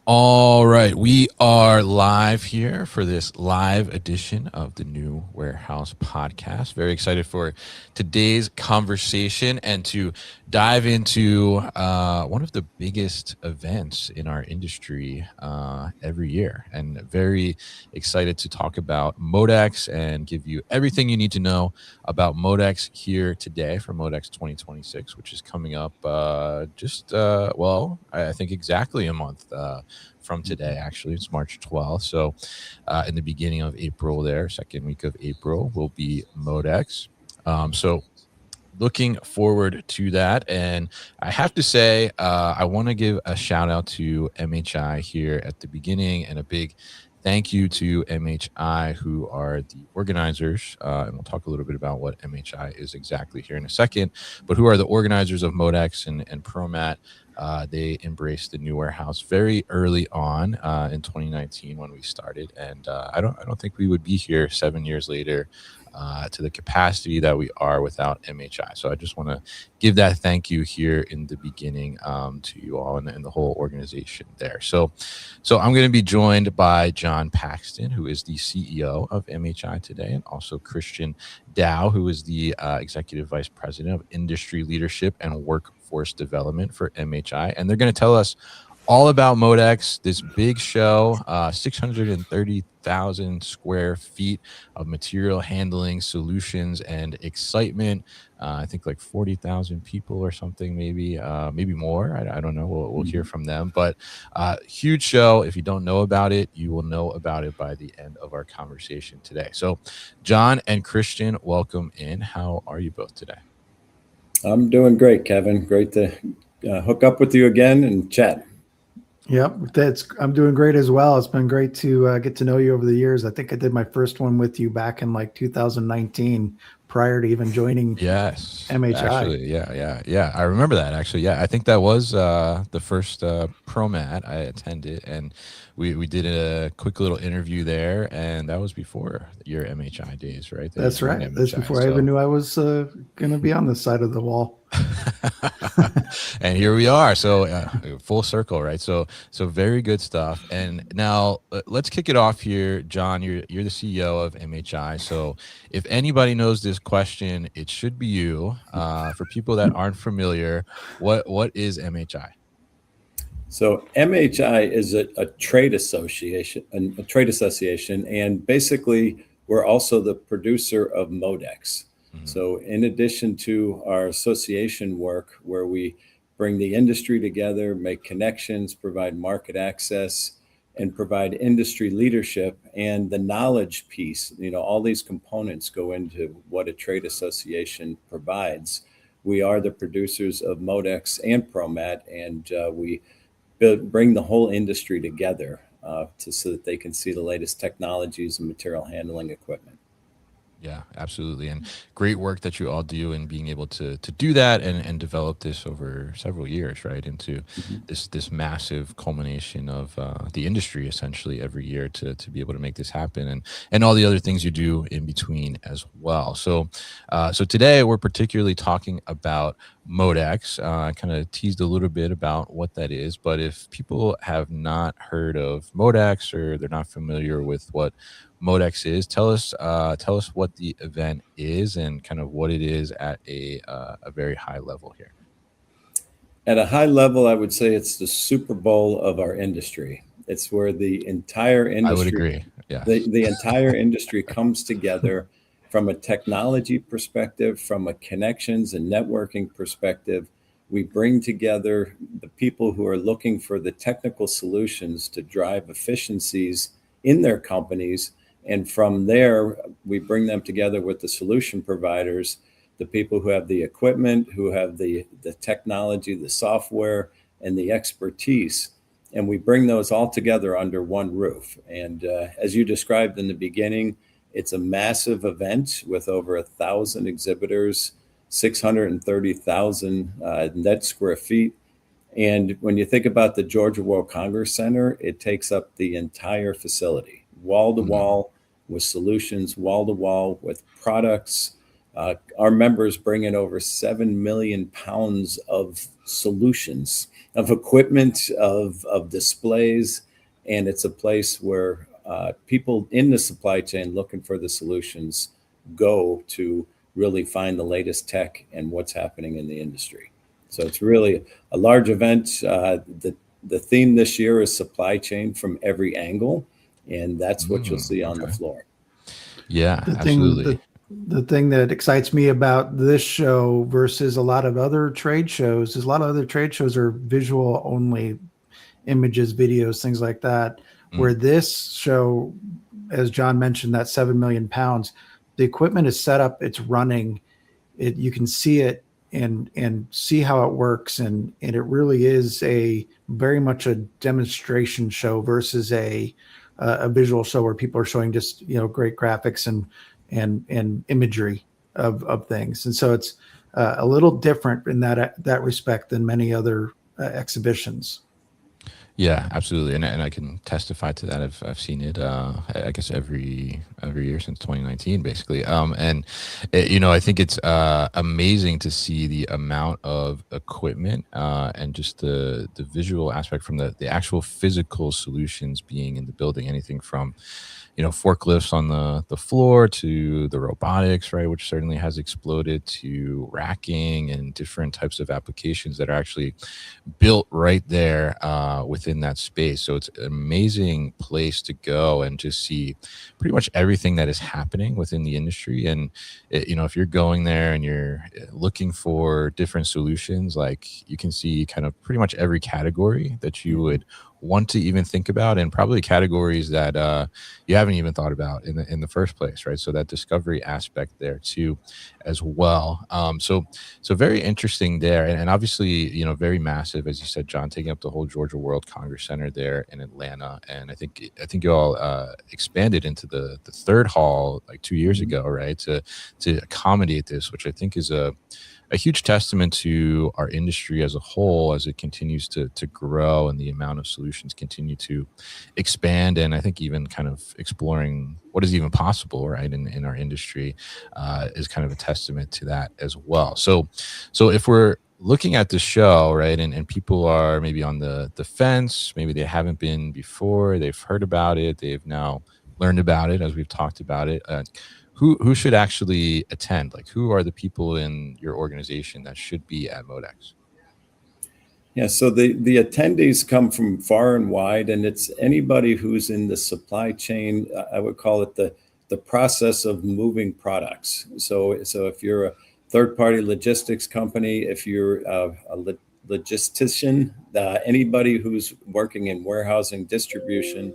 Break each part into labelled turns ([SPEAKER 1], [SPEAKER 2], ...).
[SPEAKER 1] All right, we are live here for this live edition of the New Warehouse podcast. Very excited for today's conversation and to dive into one of the biggest events in our industry every year. And very excited to talk about MODEX and give you everything you need to know about MODEX here today for MODEX 2026, which is coming up I think exactly a month from today. Actually, it's March 12th. So in the beginning of April there, second week of April, will be MODEX. So looking forward to that. And I have to say, I want to give a shout out to MHI here at the beginning, and a big thank you to MHI, who are the organizers. And we'll talk a little bit about what MHI is exactly here in a second, but who are the organizers of MODEX and ProMat. They embraced the New Warehouse very early on in 2019 when we started, and I don't think we would be here 7 years later to the capacity that we are without MHI. So I just want to give that thank you here in the beginning to you all and the whole organization there. So I'm going to be joined by John Paxton, who is the CEO of MHI today, and also Christian Dow, who is the Executive Vice President of Industry Leadership and Workforce Development for MHI. And they're going to tell us all about MODEX, this big show, 630,000 square feet of material handling solutions and excitement. I think like 40,000 people or something, maybe more. I don't know. We'll hear from them. But huge show. If you don't know about it, you will know about it by the end of our conversation today. So John and Christian, welcome in. How are you both today?
[SPEAKER 2] I'm doing great, Kevin. Great to hook up with you again and chat.
[SPEAKER 3] Yep, I'm doing great as well. It's been great to get to know you over the years. I think I did my first one with you back in like 2019, prior to even joining.
[SPEAKER 1] Yes,
[SPEAKER 3] MHI.
[SPEAKER 1] Actually, yeah. I remember that actually. Yeah, I think that was the first ProMat I attended, and we did a quick little interview there, and that was before your MHI days, right?
[SPEAKER 3] That's right. That's before I even knew I was going to be on this side of the wall.
[SPEAKER 1] And here we are. So full circle, right? So very good stuff. And now let's kick it off here, John. You're the CEO of MHI. So if anybody knows this question, it should be you. For people that aren't familiar, what is MHI?
[SPEAKER 2] So MHI is a trade association, and basically we're also the producer of MODEX. So in addition to our association work, where we bring the industry together, make connections, provide market access, and provide industry leadership and the knowledge piece, all these components go into what a trade association provides. We are the producers of MODEX and ProMat, and we bring the whole industry together so that they can see the latest technologies and material handling equipment.
[SPEAKER 1] Yeah, absolutely. And great work that you all do in being able to do that and develop this over several years, right? Into this massive culmination of the industry essentially every year to be able to make this happen, and all the other things you do in between as well. So today we're particularly talking about MODEX. I kind of teased a little bit about what that is, but if people have not heard of MODEX or they're not familiar with what MODEX is, tell us what the event is and kind of what it is at a very high level here.
[SPEAKER 2] At a high level, I would say it's the Super Bowl of our industry. It's where the entire industry,
[SPEAKER 1] I would agree. Yeah.
[SPEAKER 2] The entire industry comes together from a technology perspective, from a connections and networking perspective. We bring together the people who are looking for the technical solutions to drive efficiencies in their companies. And from there, we bring them together with the solution providers, the people who have the equipment, who have the technology, the software, and the expertise. And we bring those all together under one roof. And as you described in the beginning, it's a massive event with over 1,000 exhibitors, 630,000 net square feet. And when you think about the Georgia World Congress Center, it takes up the entire facility, wall to wall with solutions, wall to wall with products, Our members bring in over 7 million pounds of solutions, of equipment, of displays, and it's a place where people in the supply chain looking for the solutions go to really find the latest tech and what's happening in the industry. So it's really a large event. The theme this year is supply chain from every angle, and that's what you'll see on the floor.
[SPEAKER 1] Yeah, absolutely.
[SPEAKER 3] The thing that excites me about this show versus a lot of other trade shows is a lot of other trade shows are visual only, images, videos, things like that. Where this show, as John mentioned, that 7 million pounds, the equipment is set up, it's running, you can see it and see how it works, and it really is a very much a demonstration show versus a visual show where people are showing just great graphics and imagery of things. And so it's a little different in that respect than many other exhibitions.
[SPEAKER 1] Yeah, absolutely, and I can testify to that. I've seen it, I guess every year since 2019, basically. And I think it's amazing to see the amount of equipment and just the visual aspect from the actual physical solutions being in the building. Anything from forklifts on the floor to the robotics, right, which certainly has exploded, to racking and different types of applications that are actually built right there within that space. So it's an amazing place to go and just see pretty much everything that is happening within the industry. And if you're going there and you're looking for different solutions, like you can see kind of pretty much every category that you would want to even think about, and probably categories that you haven't even thought about in the first place, right? So that discovery aspect there too, as well. So very interesting there, and obviously very massive, as you said, John, taking up the whole Georgia World Congress Center there in Atlanta, and I think you all expanded into the third hall like 2 years ago, right? To accommodate this, which I think is a huge testament to our industry as a whole, as it continues to grow and the amount of solutions continue to expand. And I think even kind of exploring what is even possible, right, in our industry is kind of a testament to that as well. So if we're looking at the show, right, and people are maybe on the fence, maybe they haven't been before, they've heard about it, they've now learned about it, as we've talked about it. Who should actually attend? Like, who are the people in your organization that should be at MODEX?
[SPEAKER 2] Yeah, so the attendees come from far and wide, and it's anybody who's in the supply chain. I would call it the process of moving products. So if you're a third-party logistics company, if you're a logistician, anybody who's working in warehousing, distribution,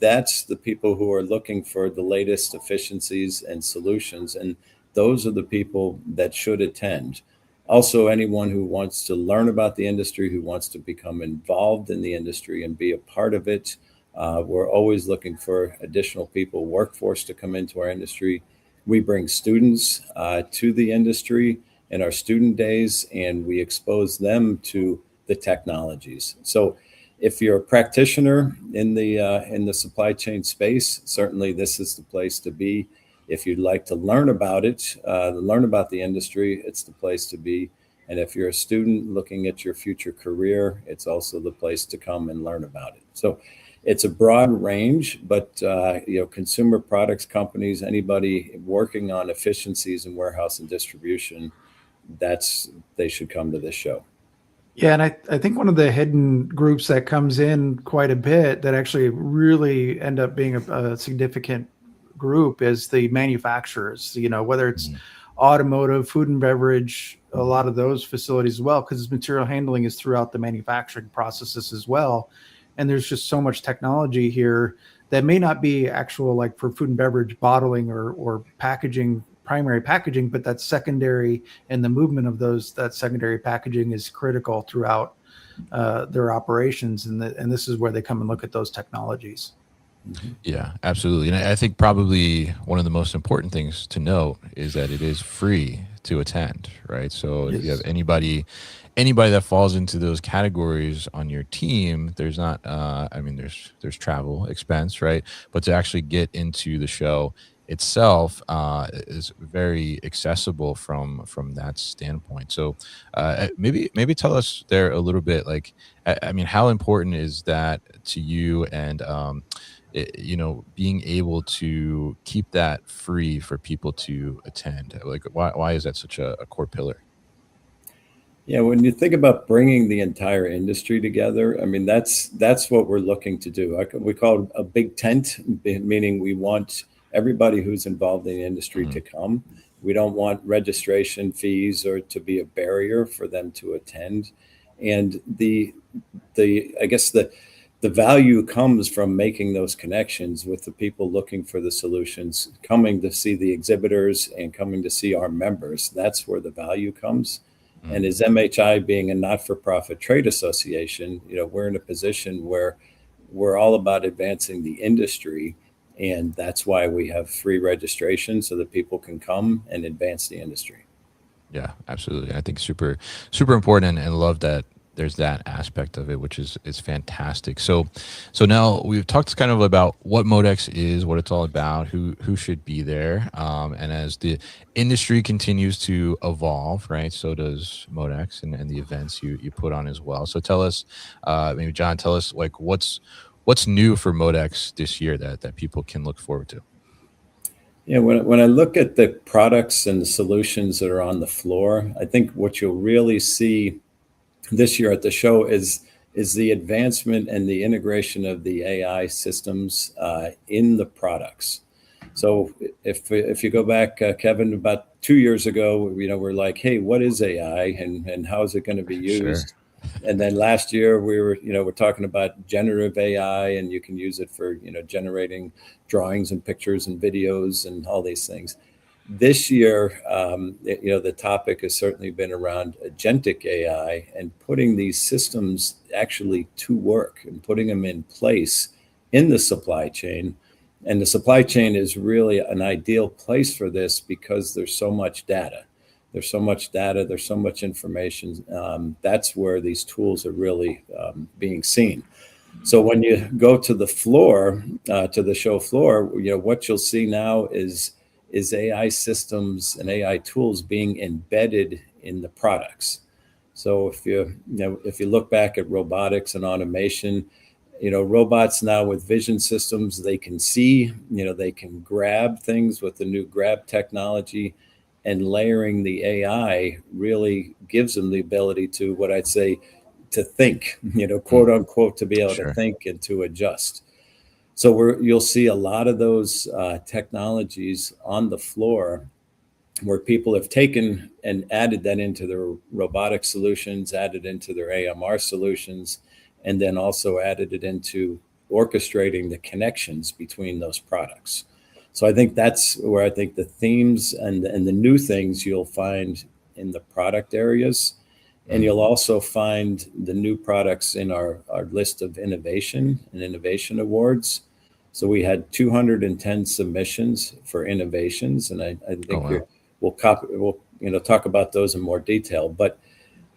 [SPEAKER 2] that's the people who are looking for the latest efficiencies and solutions. And those are the people that should attend. Also, anyone who wants to learn about the industry, who wants to become involved in the industry and be a part of it. We're always looking for additional people, workforce to come into our industry. We bring students to the industry in our student days, and we expose them to the technologies. So if you're a practitioner in the supply chain space, certainly this is the place to be. If you'd like to learn about it, learn about the industry, it's the place to be. And if you're a student looking at your future career, it's also the place to come and learn about it. So it's a broad range, but consumer products companies, anybody working on efficiencies in warehouse and distribution, they should come to this show.
[SPEAKER 3] Yeah, and I think one of the hidden groups that comes in quite a bit that actually really end up being a significant group is the manufacturers, whether it's automotive, food and beverage, a lot of those facilities as well, because material handling is throughout the manufacturing processes as well. And there's just so much technology here that may not be actual, like for food and beverage bottling or packaging, primary packaging, but that's secondary, and the movement of that secondary packaging is critical throughout their operations. And this is where they come and look at those technologies.
[SPEAKER 1] Yeah, absolutely. And I think probably one of the most important things to note is that it is free to attend, right? So if you have anybody that falls into those categories on your team, there's not, there's travel expense, right? But to actually get into the show itself is very accessible from that standpoint. So maybe tell us there a little bit, like, I mean, how important is that to you, and being able to keep that free for people to attend? Like, why is that such a core pillar?
[SPEAKER 2] Yeah, when you think about bringing the entire industry together, I mean, that's what we're looking to do. We call it a big tent, meaning we want everybody who's involved in the industry
[SPEAKER 1] Hmm.
[SPEAKER 2] to come. We don't want registration fees or to be a barrier for them to attend. And the I guess the value comes from making those connections with the people looking for the solutions, coming to see the exhibitors and coming to see our members. That's where the value comes. And as MHI being a not-for-profit trade association, we're in a position where we're all about advancing the industry. And that's why we have free registration so that people can come and advance the industry.
[SPEAKER 1] Yeah, absolutely. I think super important, and love that there's that aspect of it, which is fantastic. So now we've talked kind of about what MODEX is, what it's all about, who should be there, and as the industry continues to evolve, right? So does MODEX, and the events you put on as well. So tell us, maybe John, tell us, like, what's new for MODEX this year that people can look forward to.
[SPEAKER 2] Yeah, when I look at the products and the solutions that are on the floor, I think what you'll really see this year at the show is the advancement and the integration of the AI systems in the products. So if you go back, Kevin, about 2 years ago, we're like, hey, what is AI and how is it going to be
[SPEAKER 1] Sure.
[SPEAKER 2] used? And then last year we're talking about generative AI, and you can use it for, generating drawings and pictures and videos and all these things. This year, the topic has certainly been around agentic AI and putting these systems actually to work and putting them in place in the supply chain. And the supply chain is really an ideal place for this because there's so much data. There's so much data, there's so much information. That's where these tools are really being seen. So when you go to the floor, to the show floor, what you'll see now is AI systems and AI tools being embedded in the products. So if you look back at robotics and automation, robots now with vision systems, they can see, they can grab things with the new grab technology, and layering the AI really gives them the ability to, what I'd say, to think, quote unquote, to be able to
[SPEAKER 1] Sure.
[SPEAKER 2] think and to adjust. So you'll see a lot of those technologies on the floor where people have taken and added that into their robotic solutions, added into their AMR solutions, and then also added it into orchestrating the connections between those products. So I think that's where I think the themes and the new things you'll find in the product areas. And you'll also find the new products in our list of innovation and innovation awards. So we had 210 submissions for innovations, and I
[SPEAKER 1] Oh,
[SPEAKER 2] think
[SPEAKER 1] wow.
[SPEAKER 2] we'll talk about those in more detail. But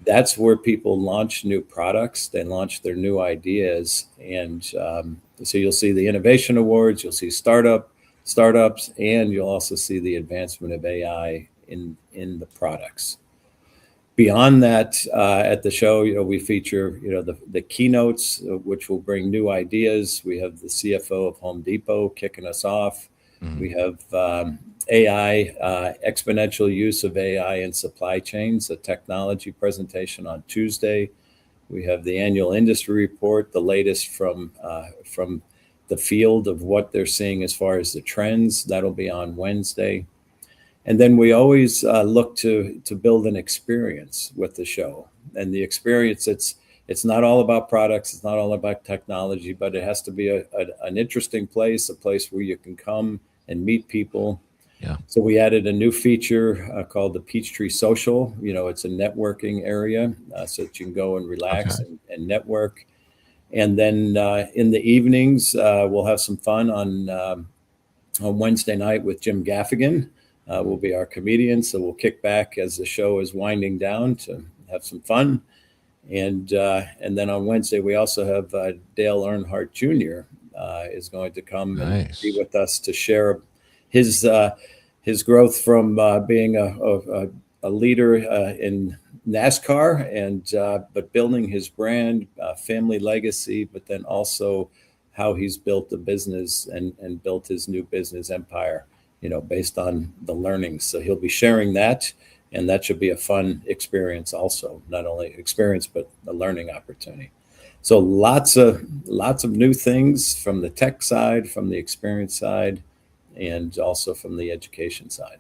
[SPEAKER 2] that's where people launch new products, they launch their new ideas, and so you'll see the innovation awards, you'll see startups, and you'll also see the advancement of AI in the products. Beyond that, at the show, we feature, the keynotes, which will bring new ideas. We have the CFO of Home Depot kicking us off. We have AI, exponential use of AI in supply chains, a technology presentation on Tuesday. We have the annual industry report, the latest from the field of what they're seeing as far as the trends. That'll be on Wednesday. And then we always look to build an experience with the show. And the experience, it's not all about products, it's not all about technology, but it has to be an interesting place, a place where you can come and meet people.
[SPEAKER 1] Yeah.
[SPEAKER 2] So we added a new feature called the Peachtree Social. It's a networking area so that you can go and relax
[SPEAKER 1] Okay.
[SPEAKER 2] and network. And then in the evenings, we'll have some fun on Wednesday night with Jim Gaffigan. Will be our comedian, so we'll kick back as the show is winding down to have some fun. And then on Wednesday we also have Dale Earnhardt Jr. Is going to come and be
[SPEAKER 1] Nice.
[SPEAKER 2] with us to share his growth from being a leader in NASCAR but building his brand, family legacy, but then also how he's built the business and built his new business empire, based on the learnings. So he'll be sharing that, and that should be a fun experience also, not only experience, but a learning opportunity. So lots of new things from the tech side, from the experience side, and also from the education side.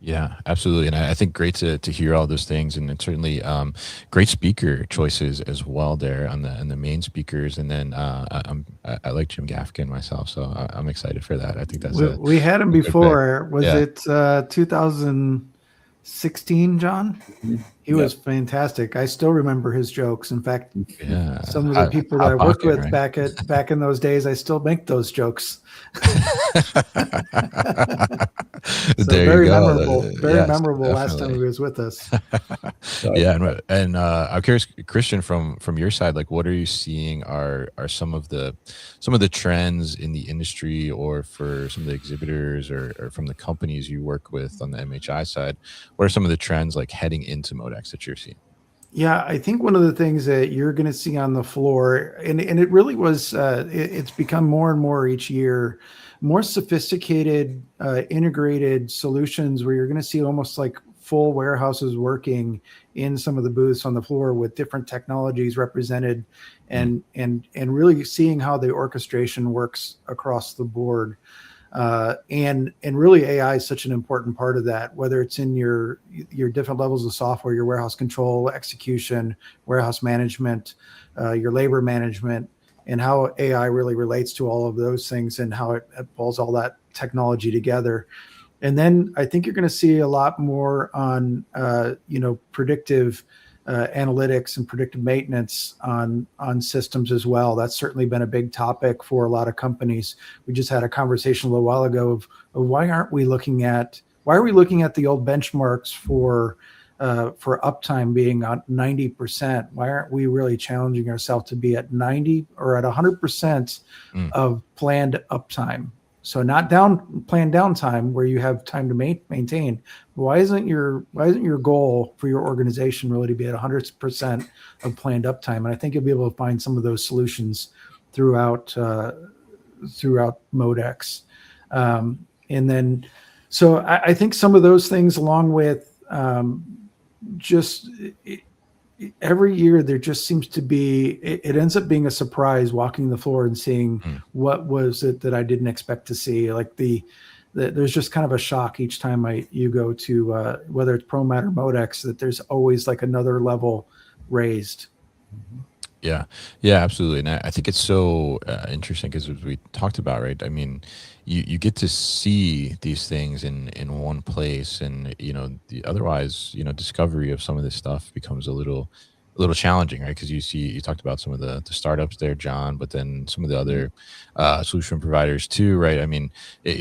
[SPEAKER 1] Yeah, absolutely. And I think great to hear all those things, and certainly great speaker choices as well there on the main speakers. And then I like Jim Gaffigan myself, so I'm excited for that. I think that's
[SPEAKER 3] we had him before. Was
[SPEAKER 1] Yeah.
[SPEAKER 3] it 2016, John? He was fantastic. I still remember his jokes. In fact, some of the people that I worked with back in those days, I still make those jokes. So
[SPEAKER 1] there
[SPEAKER 3] very
[SPEAKER 1] you go.
[SPEAKER 3] memorable. Very
[SPEAKER 1] Yes,
[SPEAKER 3] memorable
[SPEAKER 1] definitely.
[SPEAKER 3] last time he was with us.
[SPEAKER 1] Yeah, and I'm curious, Christian, from your side, like, what are you seeing are some of the trends in the industry, or for some of the exhibitors, or from the companies you work with on the MHI side? What are some of the trends like heading into MODEX that you're seeing?
[SPEAKER 3] Yeah, I think one of the things that you're going to see on the floor, and it really was, it's become more and more each year, more sophisticated, integrated solutions where you're going to see almost like full warehouses working in some of the booths on the floor with different technologies represented, and really seeing how the orchestration works across the board. And really AI is such an important part of that, whether it's in your different levels of software, your warehouse control, execution, warehouse management, your labor management, and how AI really relates to all of those things and how it pulls all that technology together. And then I think you're going to see a lot more on, predictive analytics and predictive maintenance on systems as well. That's certainly been a big topic for a lot of companies. We just had a conversation a little while ago of why are we looking at the old benchmarks for uptime being on 90%? Why aren't we really challenging ourselves to be at 90 or at 100% of planned uptime? So not planned downtime where you have time to maintain. Why isn't your goal for your organization really to be at 100% of planned uptime? And I think you'll be able to find some of those solutions throughout MODEX. And then, so I think some of those things, along with every year there just seems to be, it ends up being a surprise walking the floor and seeing what was it that I didn't expect to see. Like there's just kind of a shock each time you go to whether it's ProMat or MODEX, that there's always like another level raised.
[SPEAKER 1] Yeah, absolutely. And I think it's so interesting because, as we talked about, right? I mean, you get to see these things in one place, and the otherwise, discovery of some of this stuff becomes a little challenging, right? Because you talked about some of the startups there, John, but then some of the other solution providers too, right? I mean,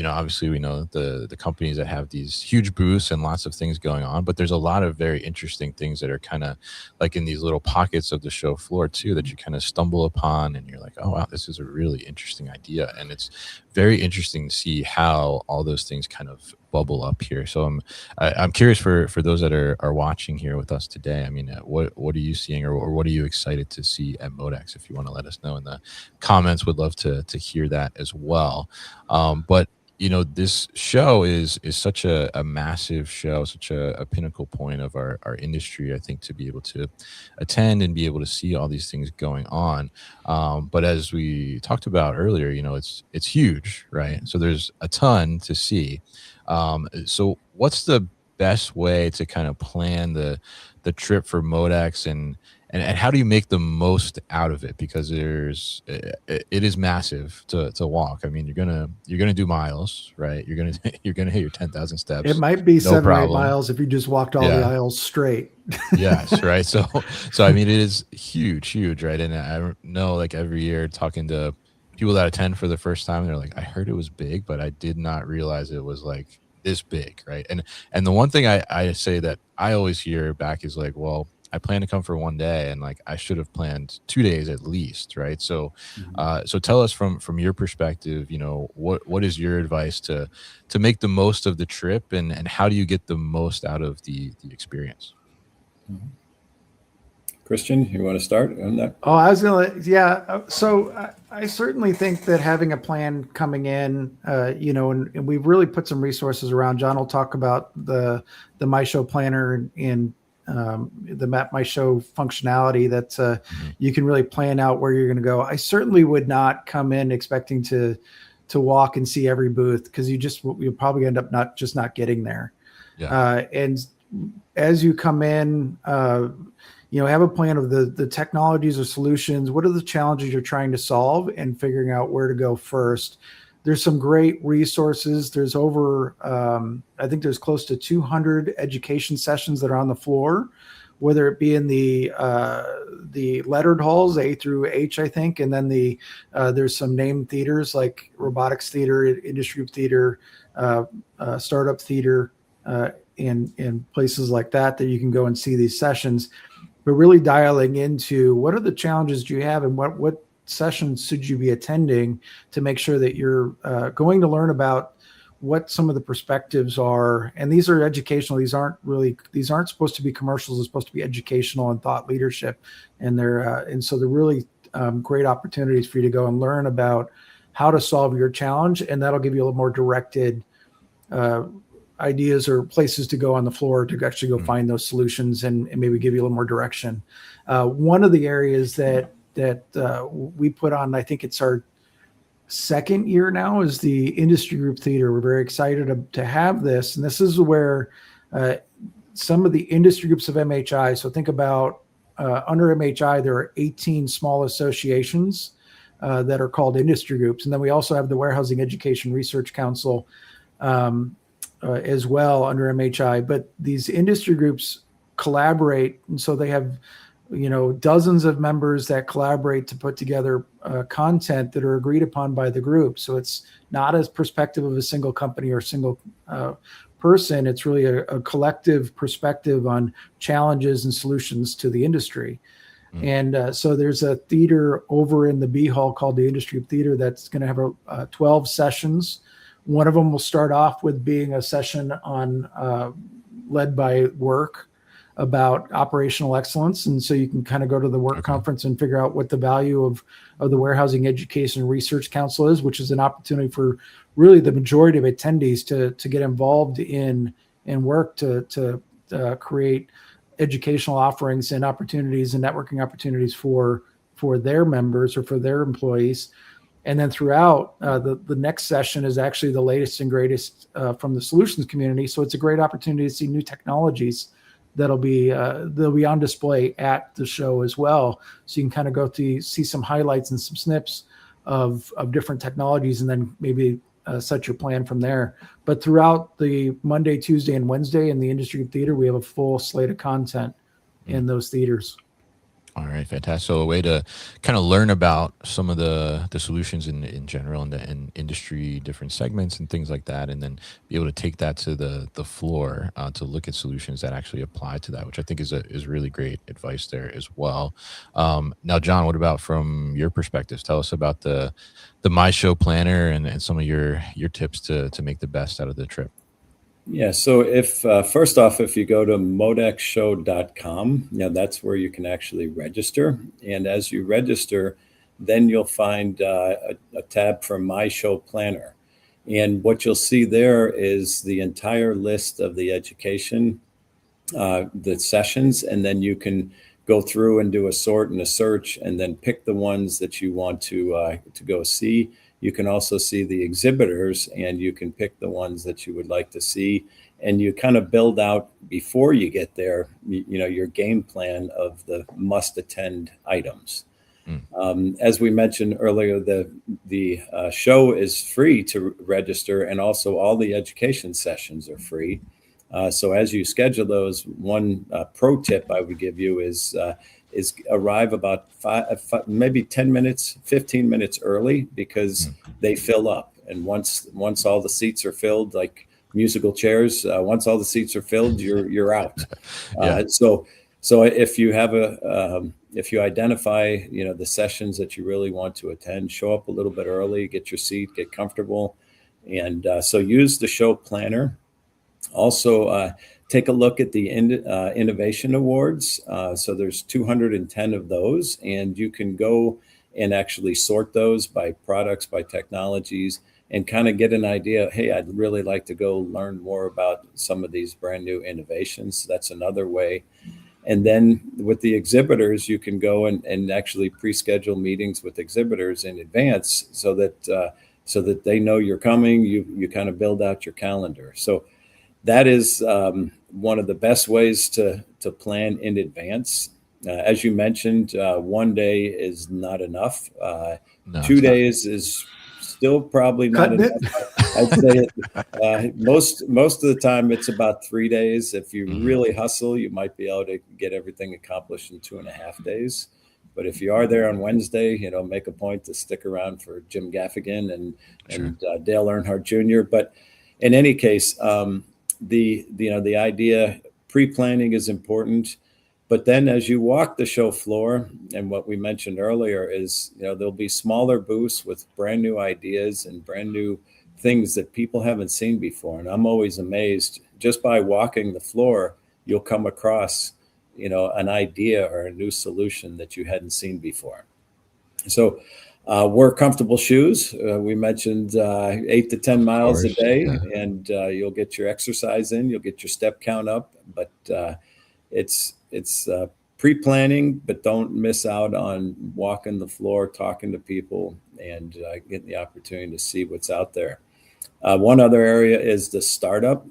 [SPEAKER 1] obviously we know the companies that have these huge booths and lots of things going on, but there's a lot of very interesting things that are kind of like in these little pockets of the show floor too, that you kind of stumble upon, and you're like, oh wow, this is a really interesting idea. And it's very interesting to see how all those things kind of bubble up here. So I'm curious for those that are watching here with us today. I mean, what are you seeing, or what are you excited to see at MODEX? If you want to let us know in the comments, would love to hear that as well. But this show is such a massive show, such a pinnacle point of our industry, I think, to be able to attend and be able to see all these things going on. But as we talked about earlier, it's huge, right? So there's a ton to see. So what's the best way to kind of plan the trip for MODEX, and how do you make the most out of it? Because it is massive to walk. I mean, you're gonna do miles, right? You're gonna hit your 10,000 steps.
[SPEAKER 3] It might be 7 or 8
[SPEAKER 1] problem.
[SPEAKER 3] miles if you just walked all the aisles straight.
[SPEAKER 1] Yes, right. So I mean, it is huge, right? And I know, like, every year talking to people that attend for the first time, they're like, I heard it was big, but I did not realize it was like this big, right? And the one thing I say that I always hear back is like, well, I plan to come for one day, and like I should have planned 2 days at least, right? So, so tell us from your perspective, you know, what is your advice to make the most of the trip, and how do you get the most out of the experience?
[SPEAKER 2] Christian, you want to start on that?
[SPEAKER 3] Oh, I was gonna, yeah. So I certainly think that having a plan coming in, you know, and we've really put some resources around. John will talk about the My Show planner and the Map My Show functionality that you can really plan out where you're going to go. I certainly would not come in expecting to walk and see every booth, because you'll probably end up not getting there.
[SPEAKER 1] Yeah.
[SPEAKER 3] And as you come in, you know, have a plan of the technologies or solutions. What are the challenges you're trying to solve, and figuring out where to go first. There's some great resources. There's over, I think there's close to 200 education sessions that are on the floor, whether it be in the lettered halls, A through H, I think, and then there's some named theaters like robotics theater, industry group theater, startup theater, and places like that you can go and see these sessions. But really dialing into what are the challenges you have, and what sessions should you be attending to make sure that you're going to learn about what some of the perspectives are. And these are educational. These aren't supposed to be commercials. They're supposed to be educational and thought leadership. And so they're really great opportunities for you to go and learn about how to solve your challenge. And that'll give you a little more directed ideas or places to go on the floor to actually go find those solutions, and maybe give you a little more direction. One of the areas that we put on, I think it's our second year now, is the industry group theater. We're very excited to have this, and this is where some of the industry groups of MHI. So think about under MHI, there are 18 small associations that are called industry groups, and then we also have the Warehousing Education Research Council as well under MHI. But these industry groups collaborate, and so they have, you know, dozens of members that collaborate to put together content that are agreed upon by the group. So it's not as perspective of a single company or single person. It's really a collective perspective on challenges and solutions to the industry. And so there's a theater over in the B Hall called the Industry Theater that's going to have 12 sessions. One of them will start off with being a session on led by work about operational excellence. And so you can kind of go to the work conference and figure out what the value of the Warehousing Education Research Council is, which is an opportunity for really the majority of attendees to get involved in work to create educational offerings and opportunities and networking opportunities for their members or for their employees. And then throughout, the next session is actually the latest and greatest from the solutions community. So it's a great opportunity to see new technologies they'll be on display at the show as well. So you can kind of go to see some highlights and some snips of different technologies, and then maybe set your plan from there. But throughout the Monday, Tuesday, and Wednesday in the Industry Theater, we have a full slate of content in those theaters.
[SPEAKER 1] All right, fantastic. So a way to kind of learn about some of the solutions in general and in industry, different segments and things like that, and then be able to take that to the floor to look at solutions that actually apply to that, which I think is really great advice there as well. Now, John, what about from your perspective? Tell us about the My Show planner and some of your tips to make the best out of the trip.
[SPEAKER 2] Yeah, so if first off, if you go to modexshow.com, that's where you can actually register. And as you register, then you'll find a tab for My Show Planner. And what you'll see there is the entire list of the education, the sessions, and then you can go through and do a sort and a search, and then pick the ones that you want to go see. You can also see the exhibitors, and you can pick the ones that you would like to see. And you kind of build out before you get there, your game plan of the must-attend items. As we mentioned earlier, the show is free to register, and also all the education sessions are free. So as you schedule those, one pro tip I would give you is arrive about maybe 10 minutes, 15 minutes early, because they fill up. And once all the seats are filled, like musical chairs, once all the seats are filled, you're out.
[SPEAKER 1] Yeah.
[SPEAKER 2] So if you have if you identify, the sessions that you really want to attend, show up a little bit early, get your seat, get comfortable. And so use the show planner. Also, take a look at the Innovation Awards. So there's 210 of those, and you can go and actually sort those by products, by technologies, and kind of get an idea. Hey, I'd really like to go learn more about some of these brand new innovations. That's another way. And then with the exhibitors, you can go and actually pre-schedule meetings with exhibitors in advance so that they know you're coming. You kind of build out your calendar. So that is one of the best ways to plan in advance. As you mentioned, one day is not enough.
[SPEAKER 1] No,
[SPEAKER 2] 2 days is still probably not
[SPEAKER 3] Cutting
[SPEAKER 2] enough. I'd say most of the time it's about 3 days. If you really hustle, you might be able to get everything accomplished in 2.5 days. But if you are there on Wednesday, make a point to stick around for Jim Gaffigan and Dale Earnhardt Jr. But in any case, the idea, pre-planning is important. But then as you walk the show floor, and what we mentioned earlier is, there'll be smaller booths with brand new ideas and brand new things that people haven't seen before. And I'm always amazed, just by walking the floor, you'll come across, an idea or a new solution that you hadn't seen before. So wear comfortable shoes. We mentioned 8 to 10 miles a day, and you'll get your exercise in, you'll get your step count up. But it's pre-planning, but don't miss out on walking the floor, talking to people, and getting the opportunity to see what's out there. One other area is the startup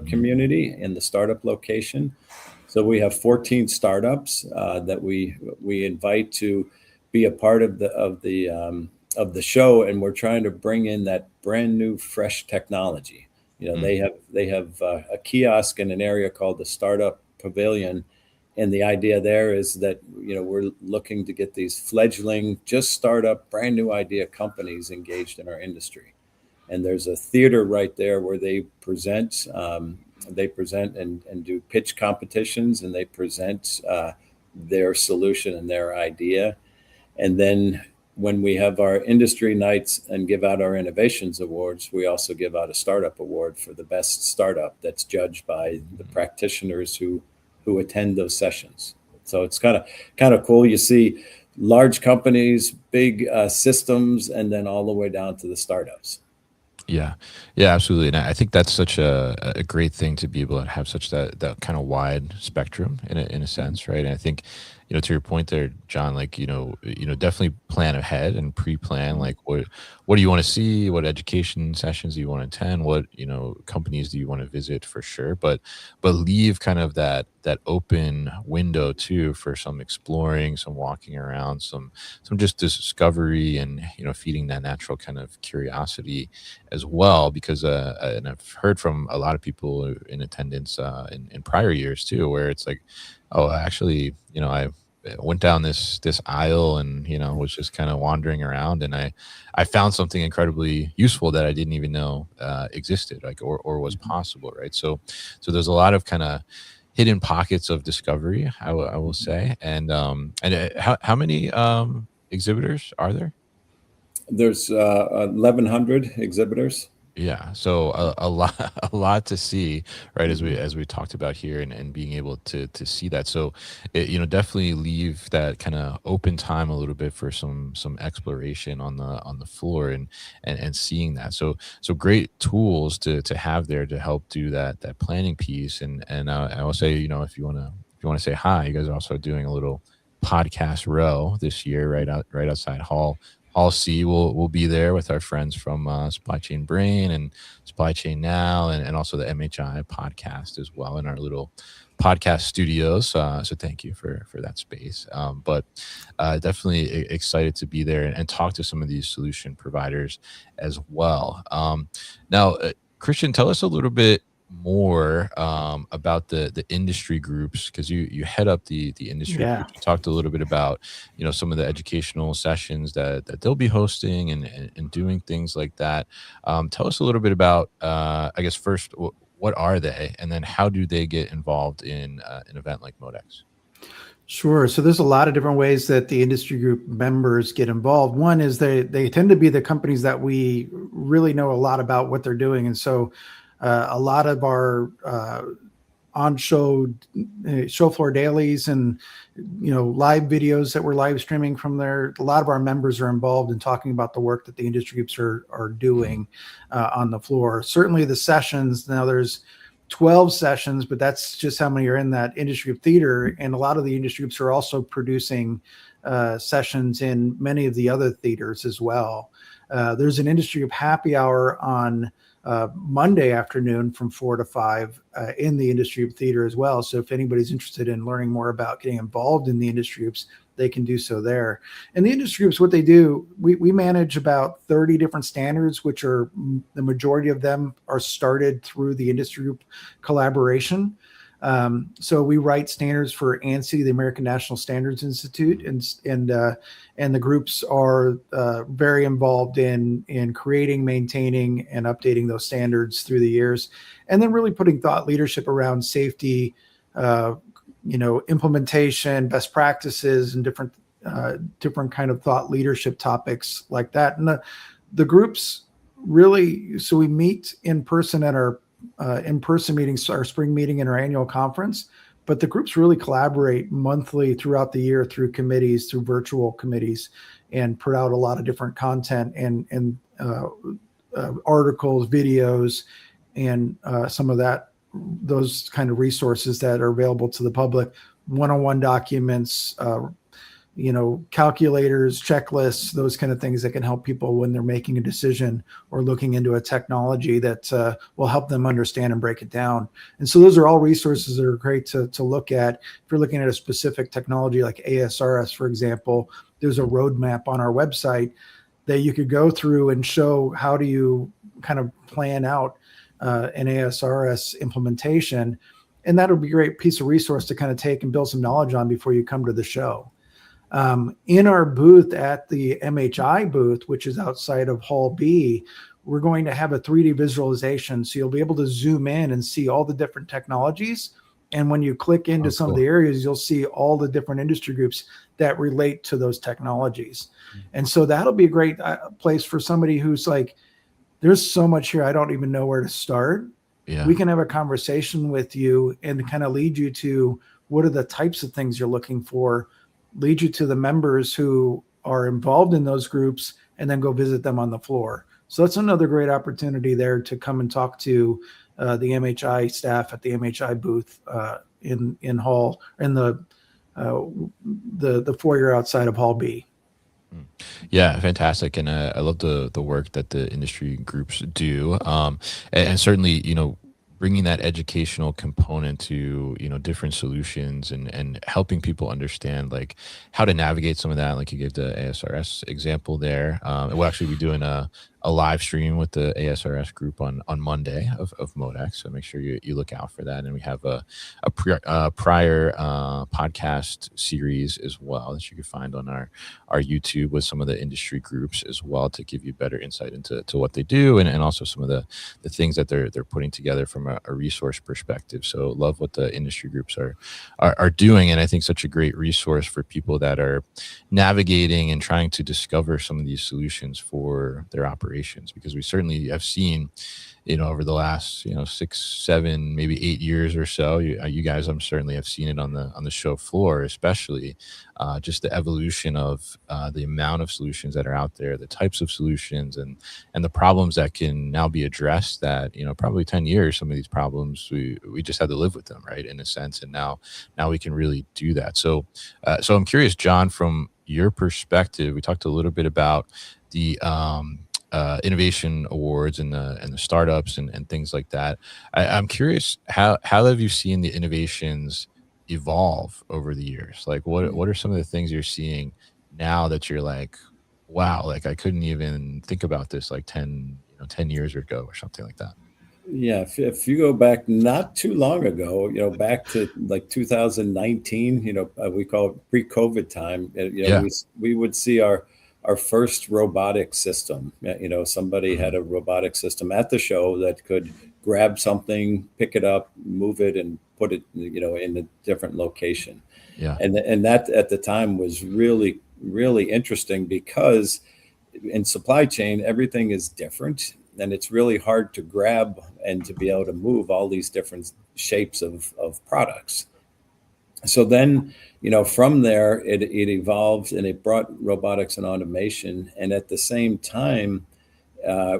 [SPEAKER 2] community and the startup location. So we have 14 startups that we invite to be a part of the show, and we're trying to bring in that brand new, fresh technology. They have a kiosk in an area called the Startup Pavilion, and the idea there is that we're looking to get these fledgling, just startup, brand new idea companies engaged in our industry. And there's a theater right there where they present and do pitch competitions, and they present their solution and their idea. And then when we have our industry nights and give out our innovations awards, we also give out a startup award for the best startup that's judged by the practitioners who attend those sessions. So it's kind of cool. You see large companies, big systems, and then all the way down to the startups.
[SPEAKER 1] Yeah, absolutely. And I think that's such a great thing to be able to have such that kind of wide spectrum in a sense, right? And I think, to your point there, John, like, definitely plan ahead and pre-plan, like what do you want to see? What education sessions do you want to attend? What, companies do you want to visit, for sure? But leave kind of that open window too for some exploring, some walking around, some just discovery, and, feeding that natural kind of curiosity as well. Because, and I've heard from a lot of people in attendance in prior years too, where it's like, oh, actually, I went down this aisle and, was just kind of wandering around, and I found something incredibly useful that I didn't even know existed, like, or was possible. Right. So there's a lot of kind of hidden pockets of discovery, I will say. And how many exhibitors are there?
[SPEAKER 2] There's 1,100 exhibitors.
[SPEAKER 1] Yeah, so a lot to see, right? As we talked about here, and being able to see that. So, definitely leave that kind of open time a little bit for some exploration on the floor, and seeing that. So great tools to have there to help do that planning piece. And I will say, if you want to say hi, you guys are also doing a little podcast row this year, right outside Hall C. We'll be there with our friends from Supply Chain Brain and Supply Chain Now, and also the MHI podcast as well, in our little podcast studios. So thank you for that space. But definitely excited to be there and talk to some of these solution providers as well. Now, Christian, tell us a little bit more about the industry groups, because you head up the industry groups. You talked a little bit about some of the educational sessions that they'll be hosting and doing things like that. Tell us a little bit about I guess first, what are they, and then how do they get involved in an event like MODEX?
[SPEAKER 3] Sure. So there's a lot of different ways that the industry group members get involved. One is they tend to be the companies that we really know a lot about what they're doing, and so a lot of our on show floor dailies and live videos that we're live streaming from there. A lot of our members are involved in talking about the work that the industry groups are doing on the floor. Certainly the sessions. Now there's 12 sessions, but that's just how many are in that industry group theater. And a lot of the industry groups are also producing sessions in many of the other theaters as well. There's an industry group happy hour on Monday afternoon from 4 to 5 in the industry group theater as well. So if anybody's interested in learning more about getting involved in the industry groups, they can do so there. And the industry groups, what they do, we manage about 30 different standards, which are the majority of them are started through the industry group collaboration. So we write standards for ANSI, the American National Standards Institute, and the groups are very involved in creating, maintaining, and updating those standards through the years, and then really putting thought leadership around safety, implementation, best practices, and different kind of thought leadership topics like that. And the groups really, so we meet in person at our in-person meetings, our spring meeting and our annual conference, but the groups really collaborate monthly throughout the year through committees, through virtual committees, and put out a lot of different content and articles, videos, and some of those kind of resources that are available to the public, one-on-one documents, calculators, checklists, those kind of things that can help people when they're making a decision or looking into a technology that will help them understand and break it down. And so those are all resources that are great to look at. If you're looking at a specific technology like ASRS, for example, there's a roadmap on our website that you could go through and show how do you kind of plan out an ASRS implementation. And that'll be a great piece of resource to kind of take and build some knowledge on before you come to the show. In our booth at the MHI booth, which is outside of Hall B, we're going to have a 3D visualization. So you'll be able to zoom in and see all the different technologies. And when you click into some of the areas, you'll see all the different industry groups that relate to those technologies. And so that'll be a great place for somebody who's like, there's so much here, I don't even know where to start. Yeah. We can have a conversation with you and kind of lead you to what are the types of things you're looking for, lead you to the members who are involved in those groups, and then go visit them on the floor. So that's another great opportunity there to come and talk to the MHI staff at the MHI booth in Hall, in the foyer outside of Hall B.
[SPEAKER 1] Yeah, fantastic. And I love the work that the industry groups do. And certainly, bringing that educational component to, different solutions and helping people understand like how to navigate some of that. Like you gave the ASRS example there. We'll actually be doing a live stream with the ASRS group on Monday of MODEX. So make sure you look out for that. And we have a prior podcast series as well that you can find on our YouTube with some of the industry groups as well to give you better insight into what they do and also some of the things that they're putting together from a resource perspective. So love what the industry groups are doing. And I think such a great resource for people that are navigating and trying to discover some of these solutions for their operations, because we certainly have seen, over the last, 6, 7, maybe 8 years or so, you guys, I'm certainly have seen it on the show floor, especially just the evolution of the amount of solutions that are out there, the types of solutions and the problems that can now be addressed that, probably 10 years, some of these problems, we just had to live with them, right, in a sense. And now we can really do that. So I'm curious, John, from your perspective, we talked a little bit about the innovation awards and the startups and things like that. I'm curious, how have you seen the innovations evolve over the years? Like what are some of the things you're seeing now that you're like, wow, like I couldn't even think about this like 10 years ago or something like that?
[SPEAKER 2] Yeah, if you go back not too long ago, back to like 2019, we call it pre-COVID time, we would see our first robotic system. Somebody had a robotic system at the show that could grab something, pick it up, move it, and put it, in a different location.
[SPEAKER 1] Yeah.
[SPEAKER 2] And that at the time was really, really interesting, because in supply chain, everything is different, and it's really hard to grab and to be able to move all these different shapes of products. So then, from there, it evolved, and it brought robotics and automation. And at the same time,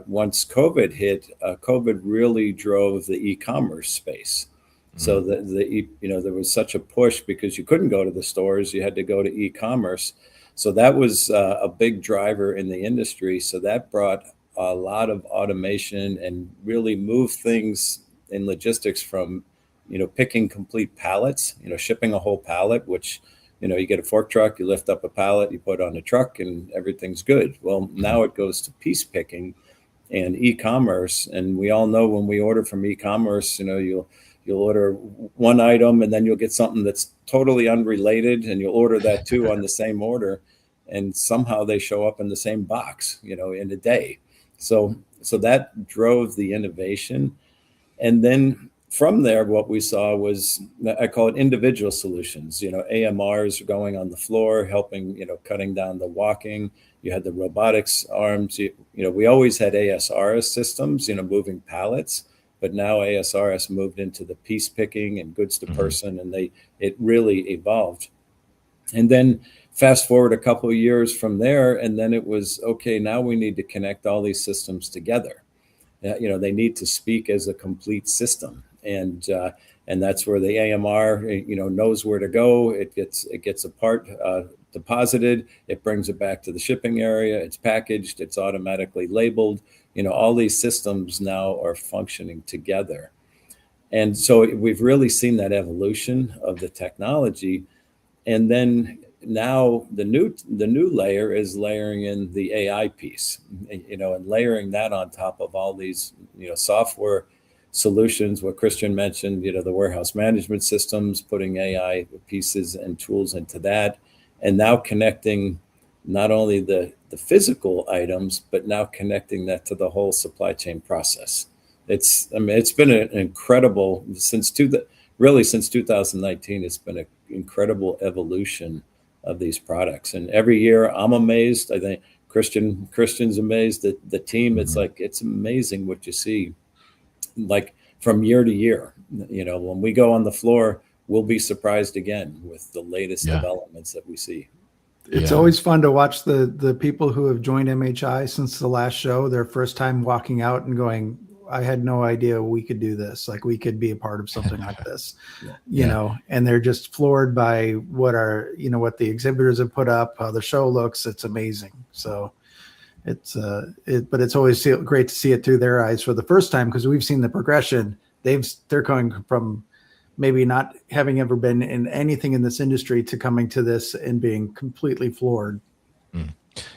[SPEAKER 2] once COVID hit, COVID really drove the e-commerce space. So there was such a push, because you couldn't go to the stores, you had to go to e-commerce. So that was a big driver in the industry. So that brought a lot of automation and really moved things in logistics from, picking complete pallets, shipping a whole pallet, which, you get a fork truck, you lift up a pallet, you put it on a truck, and everything's good. Well, now it goes to piece picking and e-commerce. And we all know, when we order from e-commerce, you'll order one item, and then you'll get something that's totally unrelated, and you'll order that too on the same order, and somehow they show up in the same box, in a day. So that drove the innovation. And then from there, what we saw was, I call it individual solutions. AMRs going on the floor, helping, cutting down the walking. You had the robotics arms. We always had ASRS systems, moving pallets, but now ASRS moved into the piece picking and goods to person, and it really evolved. And then fast forward a couple of years from there, and then it was, okay, now we need to connect all these systems together. They need to speak as a complete system. And that's where the AMR, knows where to go. It gets a part deposited. It brings it back to the shipping area. It's packaged. It's automatically labeled. All these systems now are functioning together. And so we've really seen that evolution of the technology. And then now the new layer is layering in the AI piece, and layering that on top of all these, software solutions, what Christian mentioned, the warehouse management systems, putting AI pieces and tools into that, and now connecting not only the physical items, but now connecting that to the whole supply chain process. It's been an incredible, since 2019, it's been an incredible evolution of these products. And every year I'm amazed. I think Christian's amazed at the team. It's like, it's amazing what you see, like from year to year. When we go on the floor, we'll be surprised again with the latest developments that we see.
[SPEAKER 3] It's always fun to watch the people who have joined MHI since the last show, their first time walking out and going, I had no idea we could do this. Like, we could be a part of something like this, and they're just floored by what the exhibitors have put up, how the show looks. It's amazing. So but it's always great to see it through their eyes for the first time, because we've seen the progression. They're going from maybe not having ever been in anything in this industry to coming to this and being completely floored.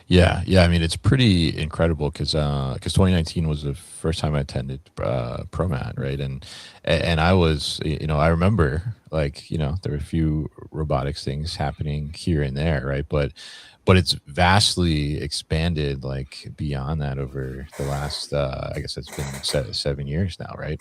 [SPEAKER 1] Yeah. I mean, it's pretty incredible, because 2019 was the first time I attended ProMat, right? And I was, I remember, like, there were a few robotics things happening here and there, right? But it's vastly expanded, like, beyond that over the last, I guess it's been 7 years now, right?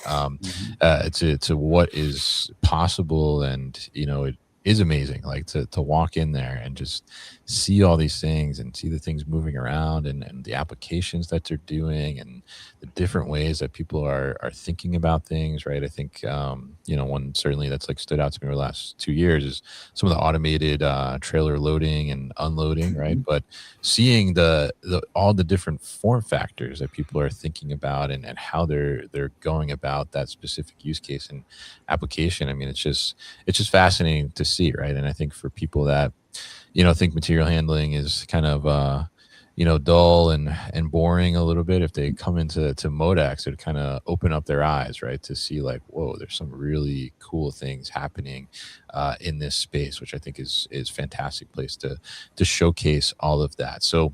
[SPEAKER 1] To what is possible, and it is amazing, like to walk in there and just see all these things and see the things moving around, and the applications that they're doing, and the different ways that people are thinking about things, right? I think one certainly that's like stood out to me over the last 2 years is some of the automated trailer loading and unloading, right? But seeing the all the different form factors that people are thinking about, and how they're going about that specific use case and application. I mean, it's just fascinating to see, right? And I think for people that think material handling is kind of dull and boring a little bit, if they come into MODEX, it kind of open up their eyes, right, to see, like, whoa, there's some really cool things happening in this space, which I think is fantastic place to showcase all of that. So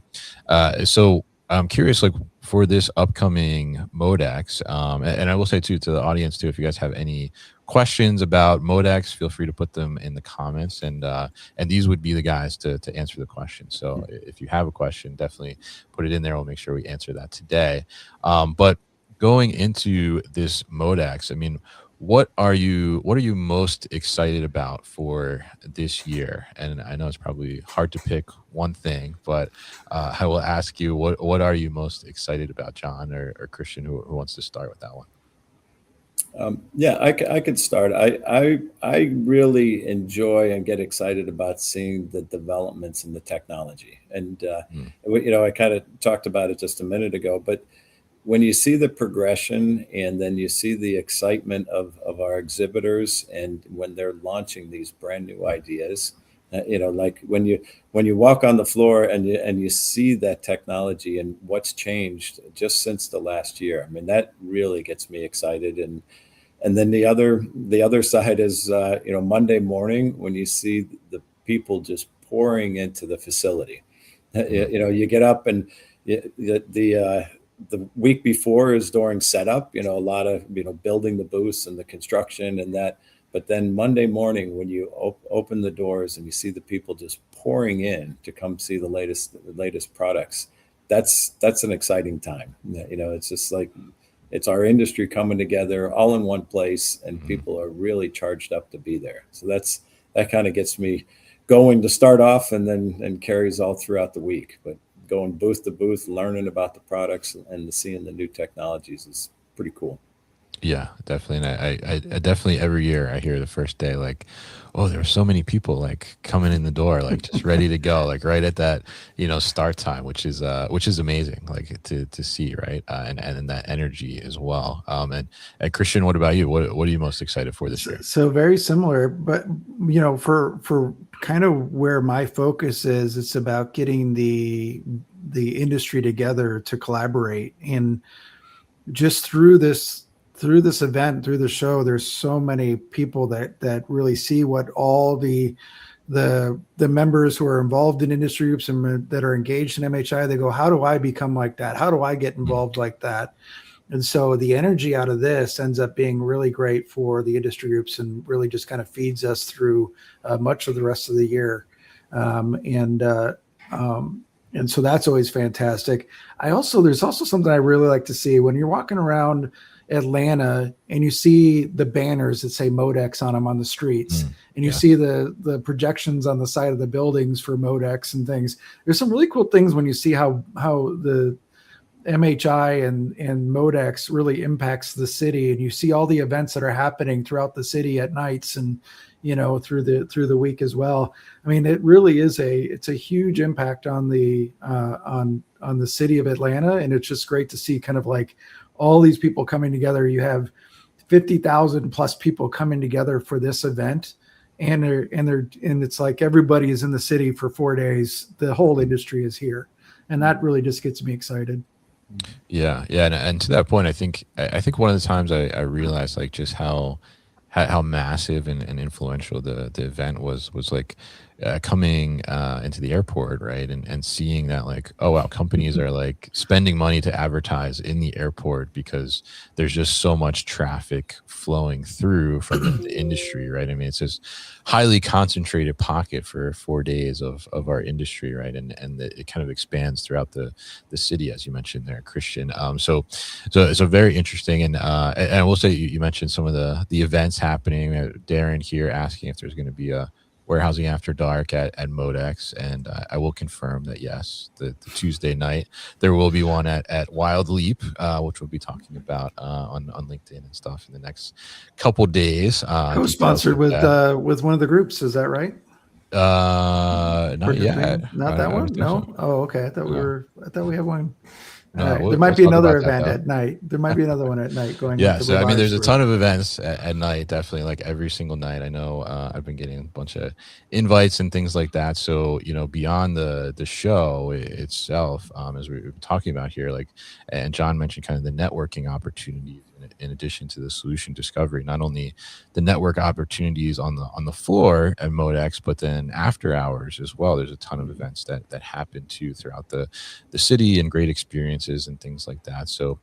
[SPEAKER 1] I'm curious, like, for this upcoming MODEX, and I will say too, to the audience too, if you guys have any questions about MODEX, feel free to put them in the comments, and these would be the guys to answer the question. So if you have a question, definitely put it in there. We'll make sure we answer that today. But going into this MODEX, I mean, what are you most excited about for this year? And I know it's probably hard to pick one thing, but I will ask you, what are you most excited about, John or Christian, who wants to start with that one?
[SPEAKER 2] Yeah, I could start. I really enjoy and get excited about seeing the developments in the technology. And, I kind of talked about it just a minute ago, but when you see the progression and then you see the excitement of our exhibitors and when they're launching these brand new ideas, like when you walk on the floor and you see that technology and what's changed just since the last year, I mean, that really gets me excited. And then the other side is Monday morning when you see the people just pouring into the facility. You get up and the week before is during setup, a lot of building the booths and the construction and that. But then Monday morning when you open the doors and you see the people just pouring in to come see the latest products, that's an exciting time. It's just like it's our industry coming together all in one place, and people are really charged up to be there. So that kind of gets me going to start off, and then carries all throughout the week. But going booth to booth, learning about the products and seeing the new technologies is pretty cool.
[SPEAKER 1] Yeah, definitely. And I definitely every year I hear the first day like, oh, there were so many people like coming in the door, like just ready to go, like right at that, start time, which is amazing, like to see, right? And that energy as well. And Christian, what about you? What are you most excited for this year?
[SPEAKER 3] So very similar, but for kind of where my focus is, it's about getting the industry together to collaborate. And just through this event, through the show, there's so many people that really see what all the members who are involved in industry groups and that are engaged in MHI, they go, how do I become like that? How do I get involved like that? And so the energy out of this ends up being really great for the industry groups and really just kind of feeds us through much of the rest of the year. And so that's always fantastic. There's also something I really like to see when you're walking around Atlanta and you see the banners that say MODEX on them on the streets, and you see the projections on the side of the buildings for MODEX and things. There's some really cool things when you see how the MHI and MODEX really impacts the city, and you see all the events that are happening throughout the city at nights and through the week as well. I mean, it really is it's a huge impact on the city of Atlanta, and it's just great to see kind of like all these people coming together. You have 50,000 plus people coming together for this event, and it's like everybody is in the city for 4 days. The whole industry is here, and that really just gets me excited.
[SPEAKER 1] Yeah, and to that point, I think one of the times I realized like just how massive and influential the event was like coming into the airport, right? And seeing that like, oh wow, companies are like spending money to advertise in the airport because there's just so much traffic flowing through from the industry, right? I mean, it's this highly concentrated pocket for 4 days of our industry, right? And it kind of expands throughout the city, as you mentioned there, Christian. So it's a very interesting, and I will say you mentioned some of the events happening. Darren here asking if there's going to be a warehousing after dark at MODEX, and I will confirm that yes, the Tuesday night there will be one at Wild Leap, which we'll be talking about on LinkedIn and stuff in the next couple days.
[SPEAKER 3] Co-sponsored with one of the groups, is that right?
[SPEAKER 1] Not yet.
[SPEAKER 3] Not that one. No.
[SPEAKER 1] So.
[SPEAKER 3] Oh, okay. I thought we had one.
[SPEAKER 1] No,
[SPEAKER 3] there might be another event at night. There might be another one at night going.
[SPEAKER 1] Yeah, so I mean, there's a ton of events at night. Definitely, like every single night. I know I've been getting a bunch of invites and things like that. So beyond the show itself, as we were talking about here, like, and John mentioned kind of the networking opportunities in addition to the solution discovery. Not only the network opportunities on the floor at MODEX, but then after hours as well. There's a ton of events that happen too throughout the city and great experiences and things like that. So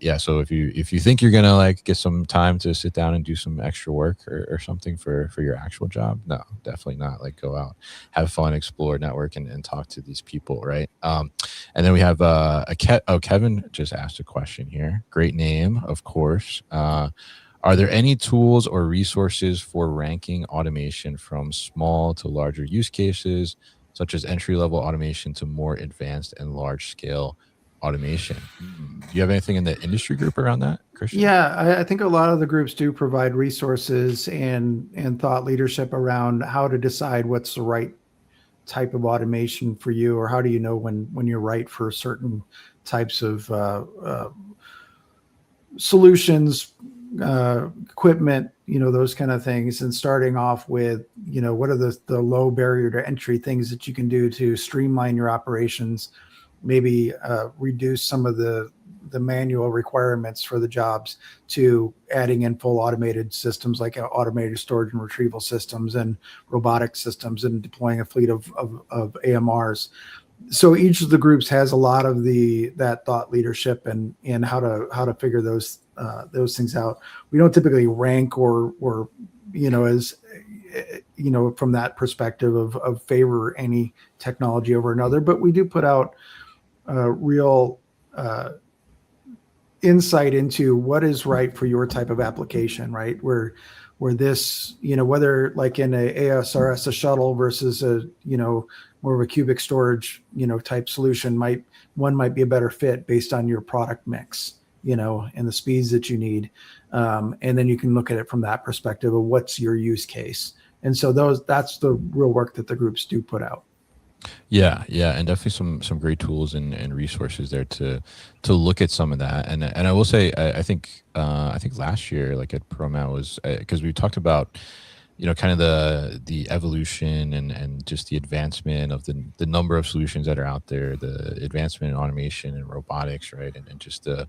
[SPEAKER 1] yeah, so if you think you're gonna like get some time to sit down and do some extra work or something for your actual job, no, definitely not. Like go out, have fun, explore, network, and talk to these people, right? And then we have Kevin just asked a question here. Great name, of course. Are there any tools or resources for ranking automation from small to larger use cases, such as entry-level automation to more advanced and large-scale automation? Do you have anything in the industry group around that, Christian?
[SPEAKER 3] Yeah, I think a lot of the groups do provide resources and thought leadership around how to decide what's the right type of automation for you, or how do you know when you're right for certain types of solutions, equipment, those kind of things. And starting off with, what are the low barrier to entry things that you can do to streamline your operations, maybe reduce some of the manual requirements for the jobs, to adding in full automated systems like automated storage and retrieval systems and robotic systems, and deploying a fleet of AMRs. So each of the groups has a lot of that thought leadership and how to figure those things out. We don't typically rank or as from that perspective of favor any technology over another, but we do put out real insight into what is right for your type of application, right? Where this, whether like in a ASRS, a shuttle versus a, more of a cubic storage, type solution, might be a better fit based on your product mix, and the speeds that you need. And then you can look at it from that perspective of what's your use case. And so that's the real work that the groups do put out.
[SPEAKER 1] Yeah, and definitely some great tools and resources there to look at some of that. And I will say, I think last year, like at ProMat, was because we talked about kind of the evolution and just the advancement of the number of solutions that are out there, the advancement in automation and robotics, right? And just the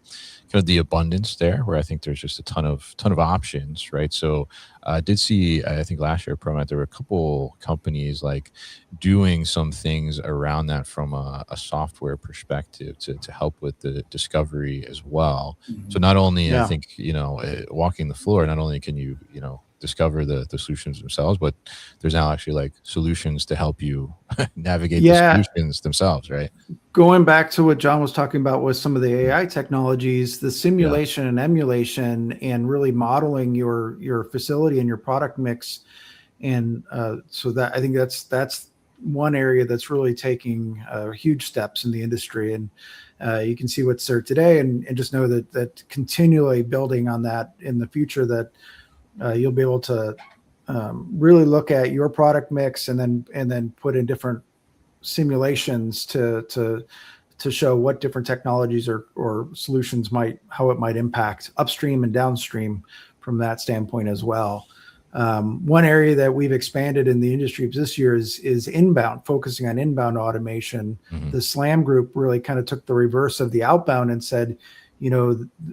[SPEAKER 1] kind of the abundance there, where I think there's just a ton of options, right? So I did see, I think last year at ProMat, there were a couple companies like doing some things around that from a software perspective to help with the discovery as well. Mm-hmm. So not only, I think, walking the floor, not only can you, discover the solutions themselves, but there's now actually like solutions to help you navigate the solutions themselves, right?
[SPEAKER 3] Going back to what John was talking about with some of the AI technologies, the simulation and emulation, and really modeling your facility and your product mix. And so that, I think that's one area that's really taking huge steps in the industry. And you can see what's there today, and just know that continually building on that in the future, that you'll be able to really look at your product mix and then put in different simulations to show what different technologies or solutions how it might impact upstream and downstream from that standpoint as well. One area that we've expanded in the industry this year is inbound, focusing on inbound automation. Mm-hmm. The SLAM group really kind of took the reverse of the outbound and said,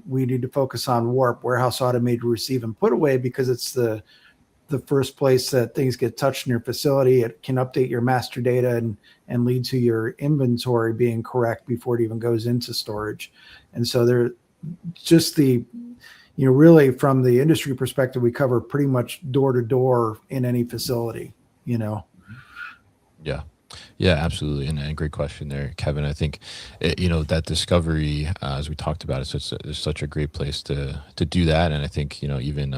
[SPEAKER 3] we need to focus on WARP, warehouse automated receive and put away, because it's the first place that things get touched in your facility. It can update your master data and lead to your inventory being correct before it even goes into storage. And so they're just really from the industry perspective, we cover pretty much door to door in any facility,
[SPEAKER 1] Yeah, absolutely. And great question there, Kevin. I think, that discovery, as we talked about, it's such a great place to do that. And I think, even,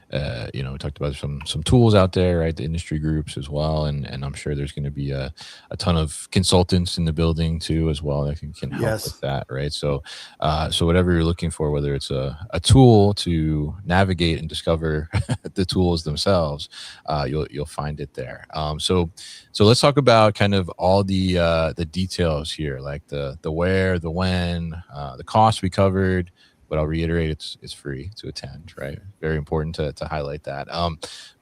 [SPEAKER 1] we talked about some tools out there, right? The industry groups as well. And I'm sure there's going to be a ton of consultants in the building too, as well, that can help with that, right? So whatever you're looking for, whether it's a tool to navigate and discover the tools themselves, you'll find it there. So let's talk about kind of all the details here, like the where, the when, the cost we covered. But I'll reiterate, it's free to attend, right? Very important to highlight that.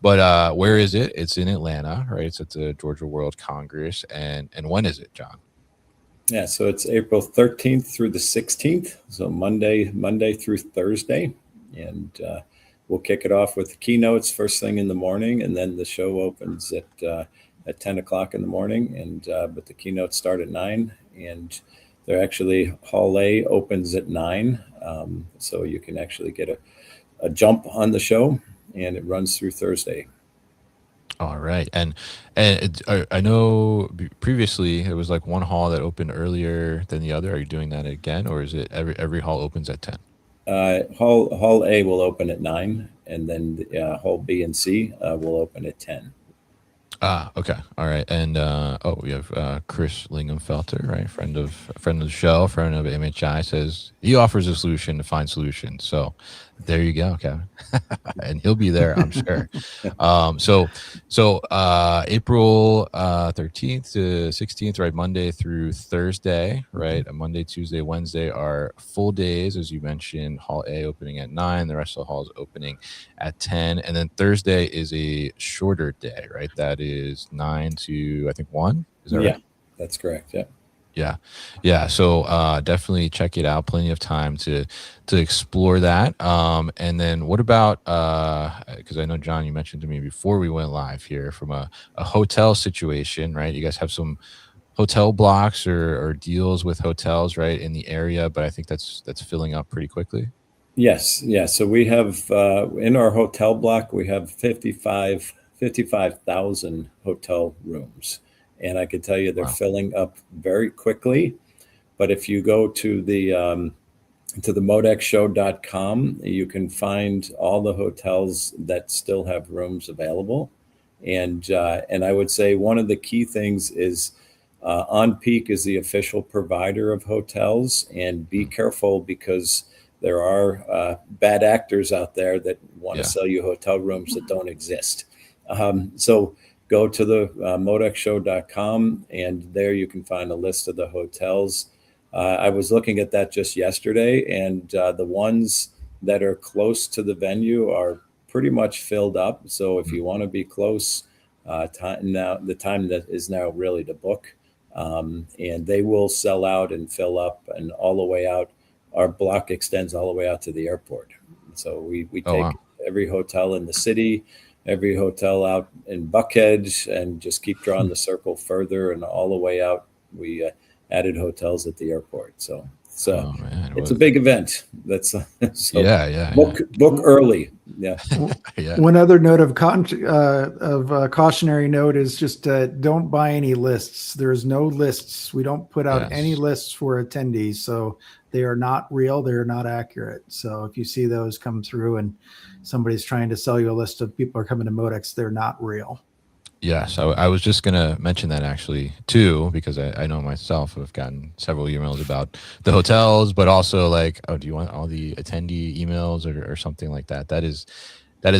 [SPEAKER 1] But where is it? It's in Atlanta, right? It's at the Georgia World Congress. And when is it, John?
[SPEAKER 2] Yeah, so it's April 13th through the 16th. So Monday through Thursday. And we'll kick it off with the keynotes first thing in the morning. And then the show opens at 10 o'clock in the morning. And but the keynotes start at 9. And They're actually, Hall A opens at 9, so you can actually get a jump on the show, and it runs through Thursday.
[SPEAKER 1] All right, and I know previously it was like one hall that opened earlier than the other. Are you doing that again, or is it every hall opens at 10?
[SPEAKER 2] Hall A will open at 9, and then Hall B and C will open at 10.
[SPEAKER 1] Okay, all right, and we have Chris Linghamfelter, right, friend of the show, friend of MHI, says he offers a solution to find solutions. So there you go, Kevin, and he'll be there, I'm sure. So April 13th to 16th, right, Monday through Thursday, right, Monday, Tuesday, Wednesday are full days, as you mentioned. Hall A opening at 9, the rest of the halls opening at 10, and then Thursday is a shorter day, right? That is 9 to, I think, 1. Is that right?
[SPEAKER 2] Yeah, that's correct.
[SPEAKER 1] Yeah. So definitely check it out. Plenty of time to explore that. And then what about, because I know, John, you mentioned to me before we went live here, from a hotel situation, right? You guys have some hotel blocks or deals with hotels, right, in the area, but I think that's filling up pretty quickly.
[SPEAKER 2] Yes. So we have, in our hotel block, we have 55,000 hotel rooms. And I can tell you they're filling up very quickly. But if you go to the modexshow.com, you can find all the hotels that still have rooms available. And I would say one of the key things is On Peak is the official provider of hotels. And be careful, because there are bad actors out there that want to sell you hotel rooms that don't exist. So go to the modexshow.com, and there you can find a list of the hotels. I was looking at that just yesterday, and the ones that are close to the venue are pretty much filled up. So if you want to be close, the time that is now really to book, and they will sell out and fill up and all the way out. Our block extends all the way out to the airport. So we take every hotel in the city, every hotel out in Buckhead, and just keep drawing the circle further and all the way out. We added hotels at the airport. So it's a big event. That's book early. Yeah.
[SPEAKER 3] One other note of cautionary note is just don't buy any lists. There's no lists. We don't put out any lists for attendees. So they are not real. They're not accurate. So if you see those come through and somebody's trying to sell you a list of people are coming to MODEX, they're not real.
[SPEAKER 1] Yes, I was just going to mention that actually too, because I know myself, I've gotten several emails about the hotels, but also like, oh, do you want all the attendee emails or something like that? That is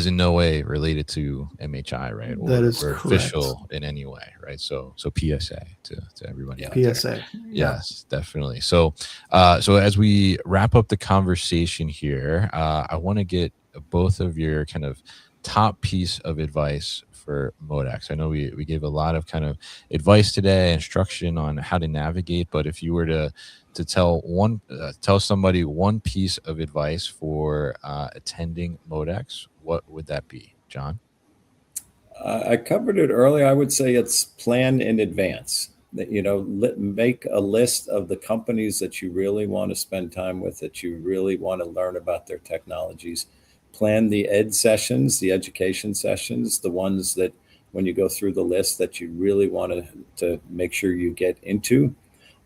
[SPEAKER 1] in no way related to MHI, right?
[SPEAKER 3] That is
[SPEAKER 1] or
[SPEAKER 3] correct.
[SPEAKER 1] Official in any way, right? So PSA to everybody out
[SPEAKER 3] PSA.
[SPEAKER 1] there. Yes, definitely. So as we wrap up the conversation here, I want to get both of your kind of top piece of advice for MODEX. I know we gave a lot of kind of advice today, instruction on how to navigate, but if you were to tell somebody one piece of advice for attending MODEX, what would that be, John?
[SPEAKER 2] I covered it earlier. I would say it's plan in advance. That, make a list of the companies that you really want to spend time with, that you really want to learn about their technologies. Plan the ed sessions, the education sessions, the ones that when you go through the list that you really want to make sure you get into.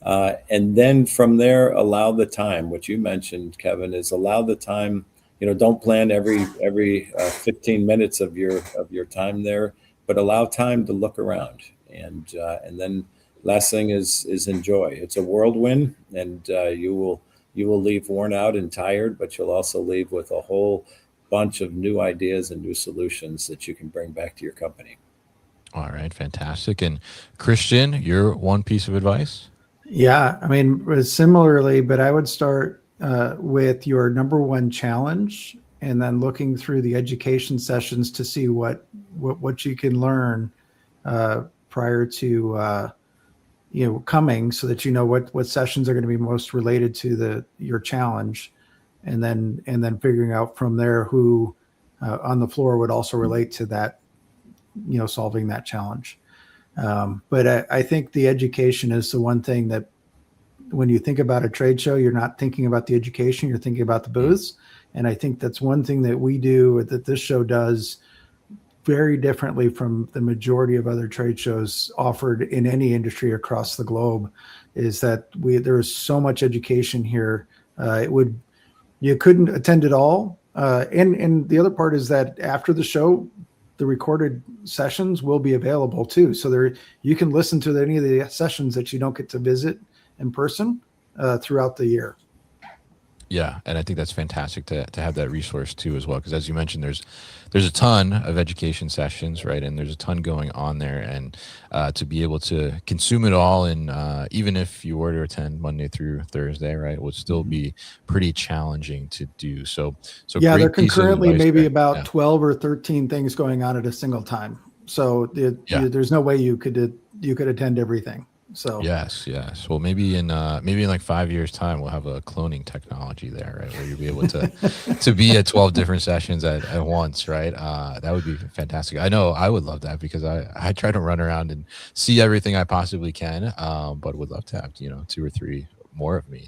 [SPEAKER 2] And then from there, allow the time. What you mentioned, Kevin, is allow the time. Don't plan every 15 minutes of your time there, but allow time to look around. And then last thing is enjoy. It's a whirlwind, and you will leave worn out and tired, but you'll also leave with a whole bunch of new ideas and new solutions that you can bring back to your company.
[SPEAKER 1] All right, fantastic. And Christian, your one piece of advice?
[SPEAKER 3] Yeah, I mean, similarly, but I would start with your number one challenge, and then looking through the education sessions to see what you can learn prior to coming, so that you know what sessions are going to be most related to your challenge. And then figuring out from there who on the floor would also relate to that, solving that challenge. But I think the education is the one thing that when you think about a trade show, you're not thinking about the education, you're thinking about the booths. And I think that's one thing that we do, that this show does very differently from the majority of other trade shows offered in any industry across the globe, is that there is so much education here. You couldn't attend it all. And the other part is that after the show, the recorded sessions will be available too. So you can listen to any of the sessions that you don't get to visit in person throughout the year.
[SPEAKER 1] Yeah, and I think that's fantastic to have that resource too as well, because as you mentioned, there's a ton of education sessions, right? And there's a ton going on there, and to be able to consume it all, and even if you were to attend Monday through Thursday, right, it would still be pretty challenging to do. So
[SPEAKER 3] yeah,
[SPEAKER 1] great
[SPEAKER 3] there concurrently maybe
[SPEAKER 1] there.
[SPEAKER 3] about 12 or 13 things going on at a single time. So there's no way you could attend everything. So
[SPEAKER 1] yes. Well, maybe in like 5 years' time, we'll have a cloning technology there, right, where you'll be able to be at 12 different sessions at once, right? That would be fantastic. I know I would love that, because I try to run around and see everything I possibly can, but would love to have 2 or 3 more of me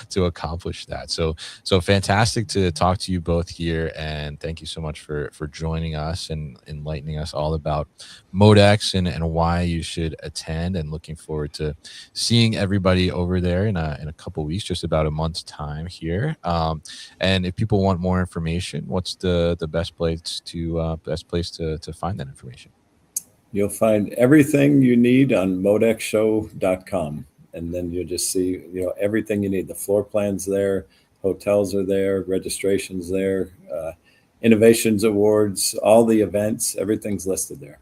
[SPEAKER 1] to accomplish that. So fantastic to talk to you both here, and thank you so much for joining us and enlightening us all about MODEX and why you should attend, and looking forward to seeing everybody over there in a couple weeks, just about a month's time here. And if people want more information, what's the best place to find that information?
[SPEAKER 2] You'll find everything you need on modexshow.com. And then you'll just see, everything you need. The floor plans there, hotels are there, registrations there, innovations awards, all the events, everything's listed there.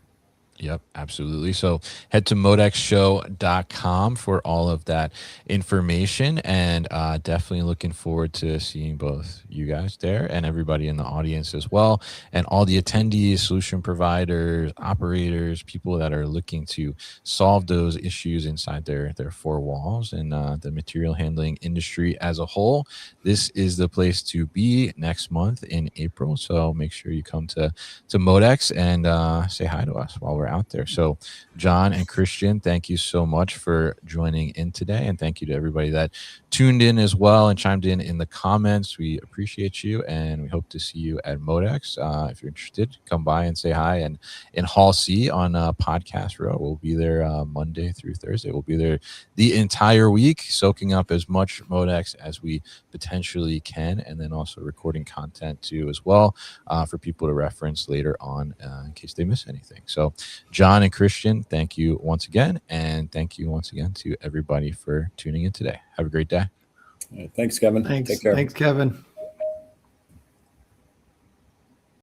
[SPEAKER 1] Yep, absolutely. So head to modexshow.com for all of that information, and definitely looking forward to seeing both you guys there and everybody in the audience as well, and all the attendees, solution providers, operators, people that are looking to solve those issues inside their 4 walls, and the material handling industry as a whole. This is the place to be next month in April. So make sure you come to MODEX and say hi to us while we're out there. So John and Christian, thank you so much for joining in today, and thank you to everybody that tuned in as well and chimed in the comments. We appreciate you, and we hope to see you at MODEX. If you're interested, come by and say hi. And in Hall C on Podcast Row, we'll be there Monday through Thursday. We'll be there the entire week, soaking up as much MODEX as we potentially can, and then also recording content too as well, for people to reference later on in case they miss anything. So John and Christian, thank you once again, and thank you once again to everybody for tuning in today. Have a great day.
[SPEAKER 2] Thanks, Kevin.
[SPEAKER 3] Thanks.
[SPEAKER 2] Take care.
[SPEAKER 3] Thanks, Kevin.